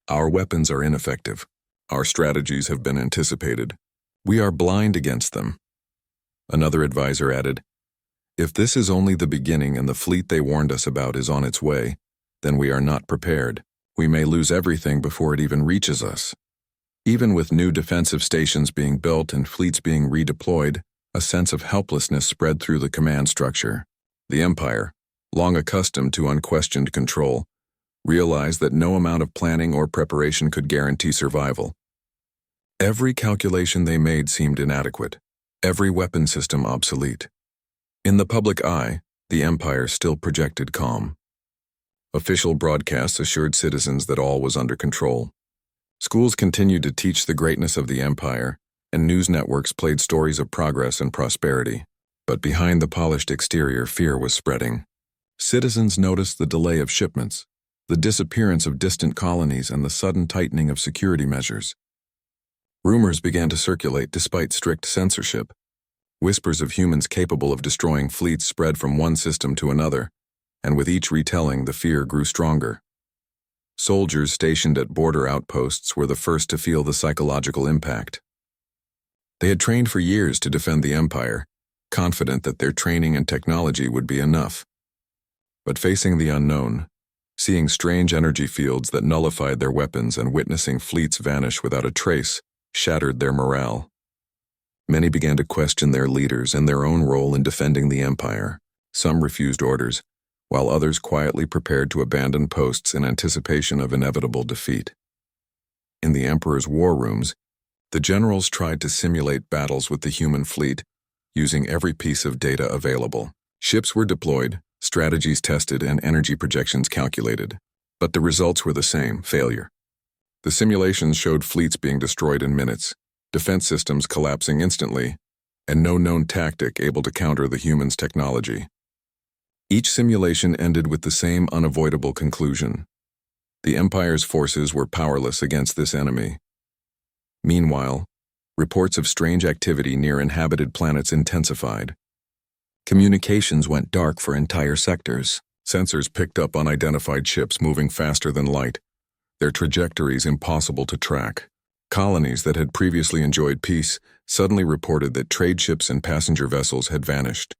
Our weapons are ineffective. Our strategies have been anticipated. We are blind against them." Another advisor added, "If this is only the beginning and the fleet they warned us about is on its way, then we are not prepared. We may lose everything before it even reaches us." Even with new defensive stations being built and fleets being redeployed, a sense of helplessness spread through the command structure. The Empire, long accustomed to unquestioned control, realized that no amount of planning or preparation could guarantee survival. Every calculation they made seemed inadequate, every weapon system obsolete. In the public eye, the Empire still projected calm. Official broadcasts assured citizens that all was under control. Schools continued to teach the greatness of the Empire, and news networks played stories of progress and prosperity. But behind the polished exterior, fear was spreading. Citizens noticed the delay of shipments, the disappearance of distant colonies, and the sudden tightening of security measures. Rumors began to circulate despite strict censorship. Whispers of humans capable of destroying fleets spread from one system to another, and with each retelling, the fear grew stronger. Soldiers stationed at border outposts were the first to feel the psychological impact. They had trained for years to defend the Empire, confident that their training and technology would be enough. But facing the unknown, seeing strange energy fields that nullified their weapons and witnessing fleets vanish without a trace, shattered their morale. Many began to question their leaders and their own role in defending the Empire. Some refused orders, while others quietly prepared to abandon posts in anticipation of inevitable defeat. In the Emperor's war rooms, the generals tried to simulate battles with the human fleet, using every piece of data available. Ships were deployed, strategies tested, and energy projections calculated. But the results were the same: failure. The simulations showed fleets being destroyed in minutes, defense systems collapsing instantly, and no known tactic able to counter the humans' technology. Each simulation ended with the same unavoidable conclusion: the Empire's forces were powerless against this enemy. Meanwhile, reports of strange activity near inhabited planets intensified. Communications went dark for entire sectors. Sensors picked up unidentified ships moving faster than light, their trajectories impossible to track. Colonies that had previously enjoyed peace suddenly reported that trade ships and passenger vessels had vanished.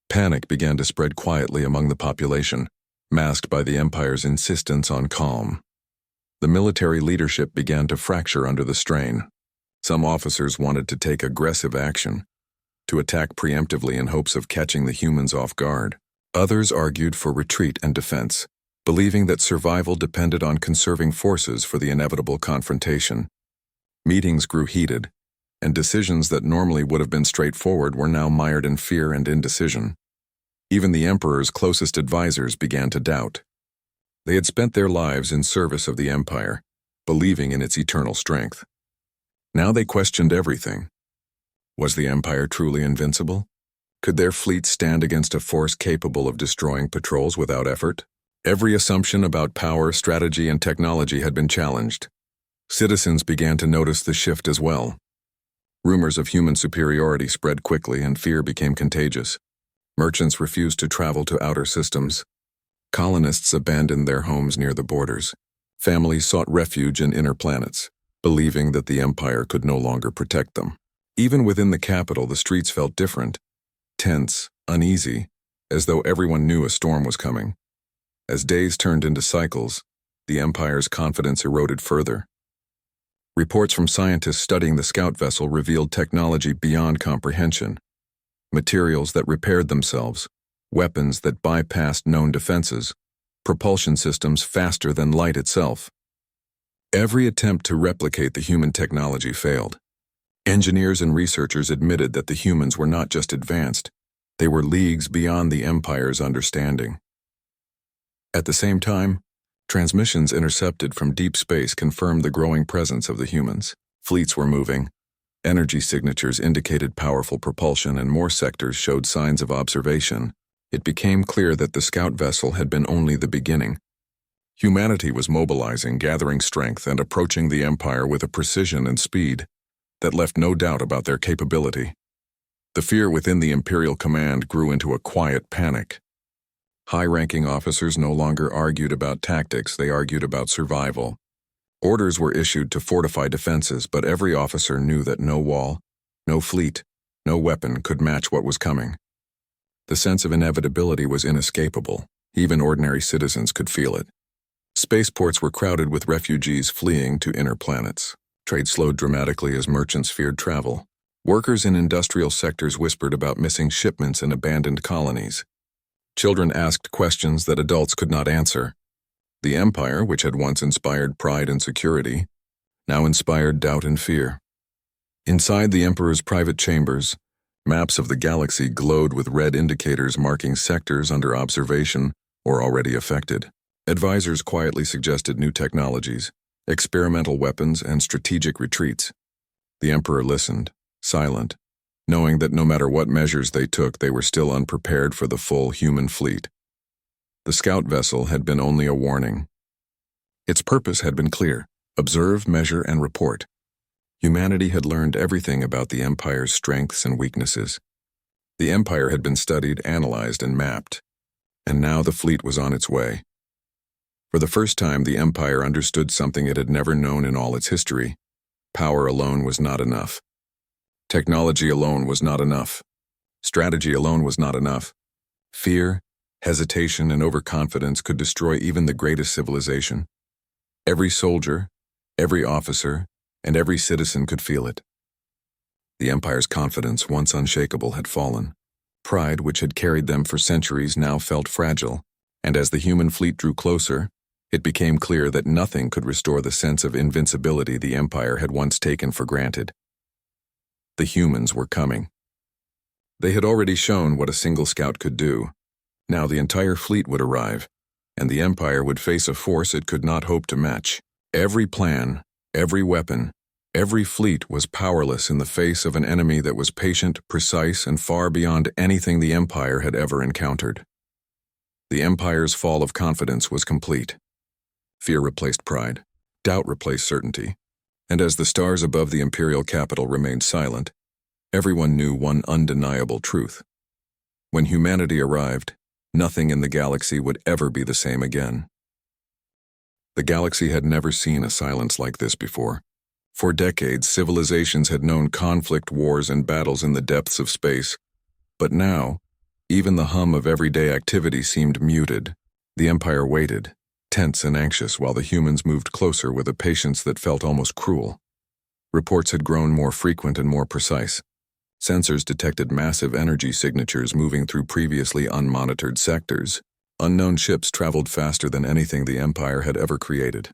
Panic began to spread quietly among the population, masked by the Empire's insistence on calm. The military leadership began to fracture under the strain. Some officers wanted to take aggressive action, to attack preemptively in hopes of catching the humans off guard. Others argued for retreat and defense, believing that survival depended on conserving forces for the inevitable confrontation. Meetings grew heated, and decisions that normally would have been straightforward were now mired in fear and indecision. Even the Emperor's closest advisors began to doubt. They had spent their lives in service of the Empire, believing in its eternal strength. Now they questioned everything. Was the Empire truly invincible? Could their fleet stand against a force capable of destroying patrols without effort? Every assumption about power, strategy, and technology had been challenged. Citizens began to notice the shift as well. Rumors of human superiority spread quickly, and fear became contagious. Merchants refused to travel to outer systems. Colonists abandoned their homes near the borders. Families sought refuge in inner planets, believing that the Empire could no longer protect them. Even within the capital, the streets felt different, tense, uneasy, as though everyone knew a storm was coming. As days turned into cycles, the Empire's confidence eroded further. Reports from scientists studying the scout vessel revealed technology beyond comprehension. Materials that repaired themselves, weapons that bypassed known defenses, propulsion systems faster than light itself. Every attempt to replicate the human technology failed. Engineers and researchers admitted that the humans were not just advanced, they were leagues beyond the Empire's understanding. At the same time, transmissions intercepted from deep space confirmed the growing presence of the humans. Fleets were moving. Energy signatures indicated powerful propulsion, and more sectors showed signs of observation. It became clear that the scout vessel had been only the beginning. Humanity was mobilizing, gathering strength, and approaching the Empire with a precision and speed that left no doubt about their capability. The fear within the Imperial command grew into a quiet panic. High-ranking officers no longer argued about tactics, they argued about survival. Orders were issued to fortify defenses, but every officer knew that no wall, no fleet, no weapon could match what was coming. The sense of inevitability was inescapable. Even ordinary citizens could feel it. Spaceports were crowded with refugees fleeing to inner planets. Trade slowed dramatically as merchants feared travel. Workers in industrial sectors whispered about missing shipments and abandoned colonies. Children asked questions that adults could not answer. The Empire, which had once inspired pride and security, now inspired doubt and fear. Inside the Emperor's private chambers, maps of the galaxy glowed with red indicators marking sectors under observation or already affected. Advisors quietly suggested new technologies, experimental weapons, and strategic retreats. The Emperor listened, silent, knowing that no matter what measures they took, they were still unprepared for the full human fleet. The scout vessel had been only a warning. Its purpose had been clear: observe, measure, and report. Humanity had learned everything about the Empire's strengths and weaknesses. The Empire had been studied, analyzed, and mapped, and now the fleet was on its way. For the first time, the Empire understood something it had never known in all its history. Power alone was not enough. Technology alone was not enough. Strategy alone was not enough. Fear, hesitation, and overconfidence could destroy even the greatest civilization. Every soldier, every officer, and every citizen could feel it. The Empire's confidence, once unshakable, had fallen. Pride, which had carried them for centuries, now felt fragile, and as the human fleet drew closer, it became clear that nothing could restore the sense of invincibility the Empire had once taken for granted. The humans were coming. They had already shown what a single scout could do. Now the entire fleet would arrive, and the Empire would face a force it could not hope to match. Every plan, every weapon, every fleet was powerless in the face of an enemy that was patient, precise, and far beyond anything the Empire had ever encountered. The Empire's fall of confidence was complete. Fear replaced pride, doubt replaced certainty, and as the stars above the imperial capital remained silent, everyone knew one undeniable truth. When humanity arrived, nothing in the galaxy would ever be the same again. The galaxy had never seen a silence like this before. For decades, civilizations had known conflict, wars, and battles in the depths of space. But now, even the hum of everyday activity seemed muted. The Empire waited, tense and anxious, while the humans moved closer with a patience that felt almost cruel. Reports had grown more frequent and more precise. Sensors detected massive energy signatures moving through previously unmonitored sectors. Unknown ships traveled faster than anything the Empire had ever created,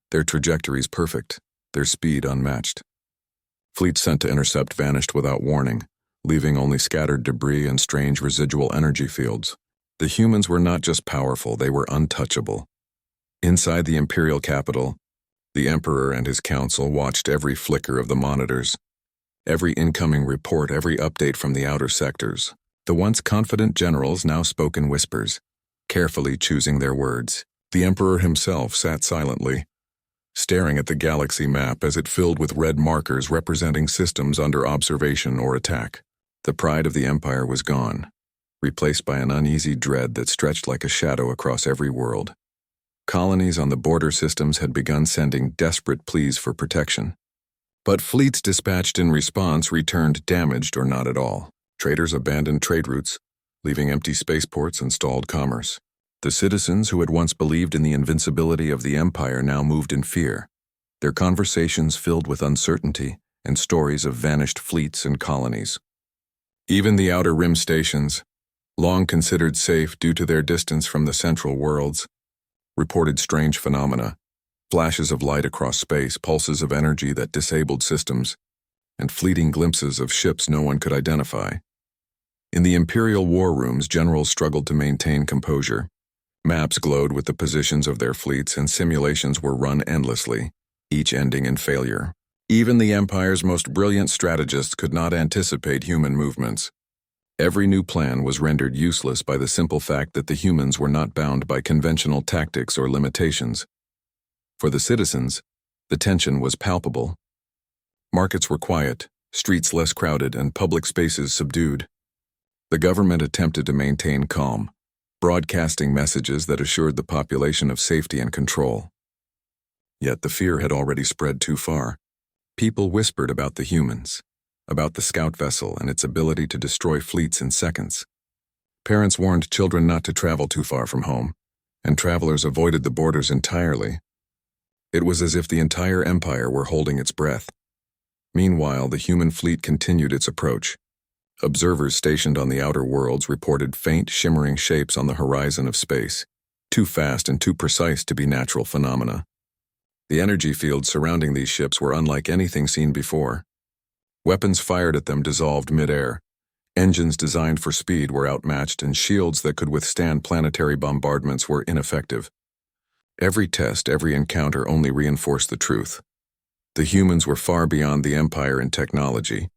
their trajectories perfect, their speed unmatched. Fleets sent to intercept vanished without warning, leaving only scattered debris and strange residual energy fields. The humans were not just powerful, they were untouchable. Inside the imperial capital, the Emperor and his council watched every flicker of the monitors, every incoming report, every update from the outer sectors. The once confident generals now spoke in whispers, carefully choosing their words. The Emperor himself sat silently, staring at the galaxy map as it filled with red markers representing systems under observation or attack. The pride of the Empire was gone, replaced by an uneasy dread that stretched like a shadow across every world. Colonies on the border systems had begun sending desperate pleas for protection. But fleets dispatched in response returned damaged or not at all. Traders abandoned trade routes, leaving empty spaceports and stalled commerce. The citizens who had once believed in the invincibility of the Empire now moved in fear, their conversations filled with uncertainty and stories of vanished fleets and colonies. Even the outer rim stations, long considered safe due to their distance from the central worlds, reported strange phenomena, flashes of light across space, pulses of energy that disabled systems, and fleeting glimpses of ships no one could identify. In the Imperial war rooms, generals struggled to maintain composure. Maps glowed with the positions of their fleets, and simulations were run endlessly, each ending in failure. Even the Empire's most brilliant strategists could not anticipate human movements. Every new plan was rendered useless by the simple fact that the humans were not bound by conventional tactics or limitations. For the citizens, the tension was palpable. Markets were quiet, streets less crowded, and public spaces subdued. The government attempted to maintain calm, broadcasting messages that assured the population of safety and control. Yet the fear had already spread too far. People whispered about the humans, about the scout vessel and its ability to destroy fleets in seconds. Parents warned children not to travel too far from home, and travelers avoided the borders entirely. It was as if the entire Empire were holding its breath. Meanwhile, the human fleet continued its approach. Observers stationed on the outer worlds reported faint, shimmering shapes on the horizon of space, too fast and too precise to be natural phenomena. The energy fields surrounding these ships were unlike anything seen before. Weapons fired at them dissolved mid-air. Engines designed for speed were outmatched, and shields that could withstand planetary bombardments were ineffective. Every test, every encounter only reinforced the truth. The humans were far beyond the Empire in technology,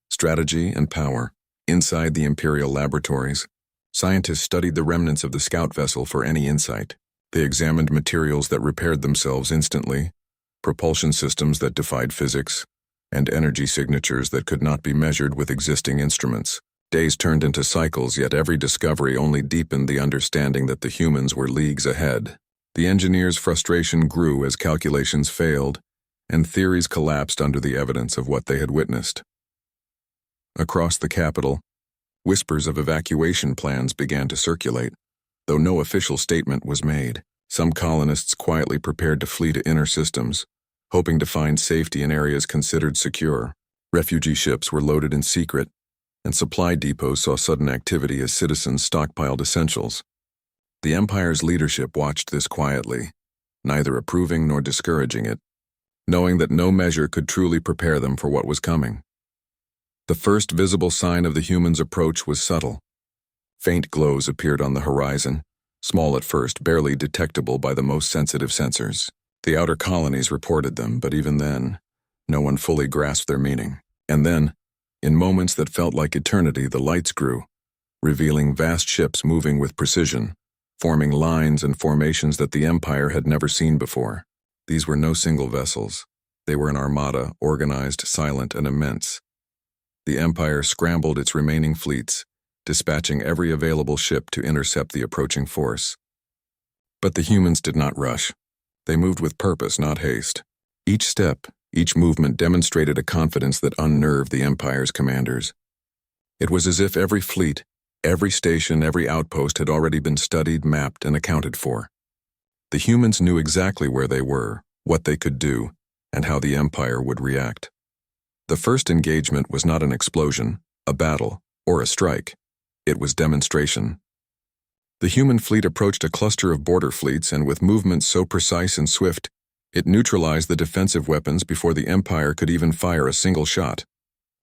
Strategy and power. Inside the Imperial laboratories, scientists studied the remnants of the scout vessel for any insight. They examined materials that repaired themselves instantly, propulsion systems that defied physics, and energy signatures that could not be measured with existing instruments. Days turned into cycles, yet every discovery only deepened the understanding that the humans were leagues ahead. The engineers' frustration grew as calculations failed, and theories collapsed under the evidence of what they had witnessed. Across the capital, whispers of evacuation plans began to circulate, though no official statement was made. Some colonists quietly prepared to flee to inner systems, hoping to find safety in areas considered secure. Refugee ships were loaded in secret, and supply depots saw sudden activity as citizens stockpiled essentials. The Empire's leadership watched this quietly, neither approving nor discouraging it, knowing that no measure could truly prepare them for what was coming. The first visible sign of the humans' approach was subtle. Faint glows appeared on the horizon, small at first, barely detectable by the most sensitive sensors. The outer colonies reported them, but even then, no one fully grasped their meaning. And then, in moments that felt like eternity, the lights grew, revealing vast ships moving with precision, forming lines and formations that the Empire had never seen before. These were no single vessels. They were an armada, organized, silent, and immense. The Empire scrambled its remaining fleets, dispatching every available ship to intercept the approaching force. But the humans did not rush. They moved with purpose, not haste. Each step, each movement demonstrated a confidence that unnerved the Empire's commanders. It was as if every fleet, every station, every outpost had already been studied, mapped, and accounted for. The humans knew exactly where they were, what they could do, and how the Empire would react. The first engagement was not an explosion, a battle, or a strike. It was demonstration. The human fleet approached a cluster of border fleets, and with movements so precise and swift, it neutralized the defensive weapons before the Empire could even fire a single shot.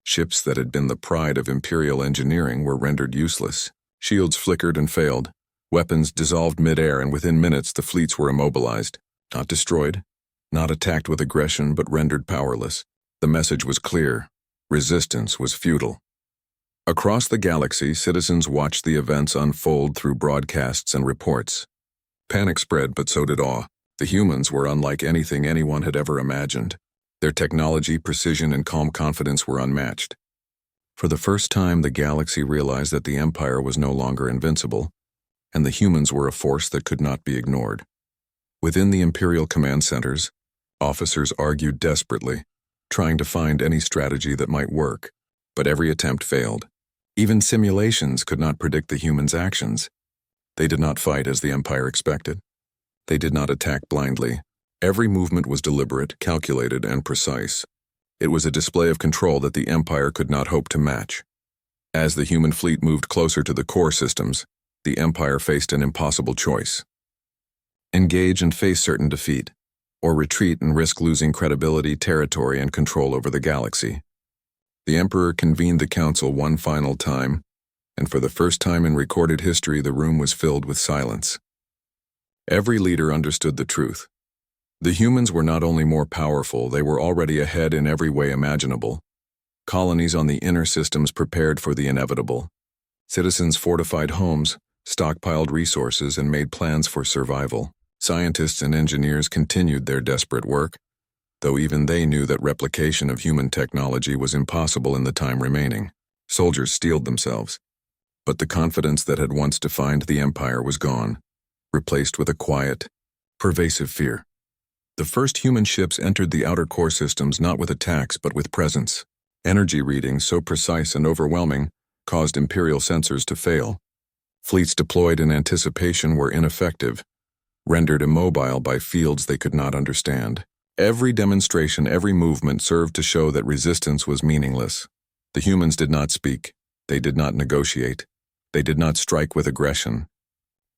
Ships that had been the pride of Imperial engineering were rendered useless. Shields flickered and failed. Weapons dissolved mid-air, and within minutes the fleets were immobilized. Not destroyed, not attacked with aggression, but rendered powerless. The message was clear. Resistance was futile. Across the galaxy, citizens watched the events unfold through broadcasts and reports. Panic spread, but so did awe. The humans were unlike anything anyone had ever imagined. Their technology, precision, and calm confidence were unmatched. For the first time, the galaxy realized that the Empire was no longer invincible, and the humans were a force that could not be ignored. Within the Imperial command centers, officers argued desperately, trying to find any strategy that might work, but every attempt failed. Even simulations could not predict the humans' actions. They did not fight as the Empire expected. They did not attack blindly. Every movement was deliberate, calculated, and precise. It was a display of control that the Empire could not hope to match. As the human fleet moved closer to the core systems, the Empire faced an impossible choice. Engage and face certain defeat, or retreat and risk losing credibility, territory, and control over the galaxy. The Emperor convened the council one final time, and for the first time in recorded history, the room was filled with silence. Every leader understood the truth. The humans were not only more powerful, they were already ahead in every way imaginable. Colonies on the inner systems prepared for the inevitable. Citizens fortified homes, stockpiled resources, and made plans for survival. Scientists and engineers continued their desperate work, though even they knew that replication of human technology was impossible in the time remaining. Soldiers steeled themselves, but the confidence that had once defined the Empire was gone, replaced with a quiet, pervasive fear. The first human ships entered the outer core systems not with attacks but with presence. Energy readings so precise and overwhelming caused Imperial sensors to fail. Fleets deployed in anticipation were ineffective, rendered immobile by fields they could not understand. Every demonstration, every movement served to show that resistance was meaningless. The humans did not speak. They did not negotiate. They did not strike with aggression.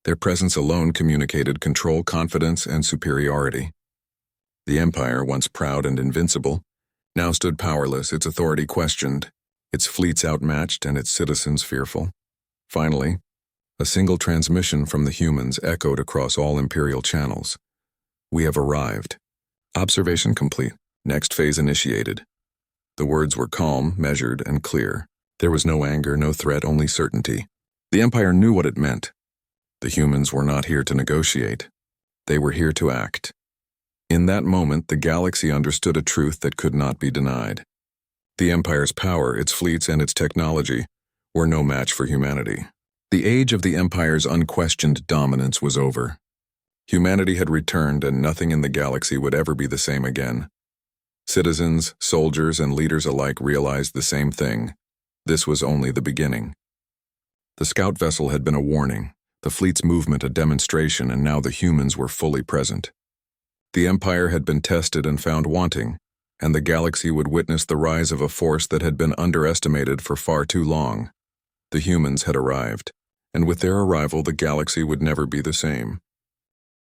Their presence alone communicated control, confidence, and superiority. The Empire, once proud and invincible, now stood powerless, its authority questioned, its fleets outmatched, and its citizens fearful. Finally, a single transmission from the humans echoed across all Imperial channels. "We have arrived. Observation complete. Next phase initiated." The words were calm, measured, and clear. There was no anger, no threat, only certainty. The Empire knew what it meant. The humans were not here to negotiate. They were here to act. In that moment, the galaxy understood a truth that could not be denied. The Empire's power, its fleets, and its technology were no match for humanity. The age of the Empire's unquestioned dominance was over. Humanity had returned, and nothing in the galaxy would ever be the same again. Citizens, soldiers, and leaders alike realized the same thing. This was only the beginning. The scout vessel had been a warning, the fleet's movement a demonstration, and now the humans were fully present. The Empire had been tested and found wanting, and the galaxy would witness the rise of a force that had been underestimated for far too long. The humans had arrived, and with their arrival the galaxy would never be the same.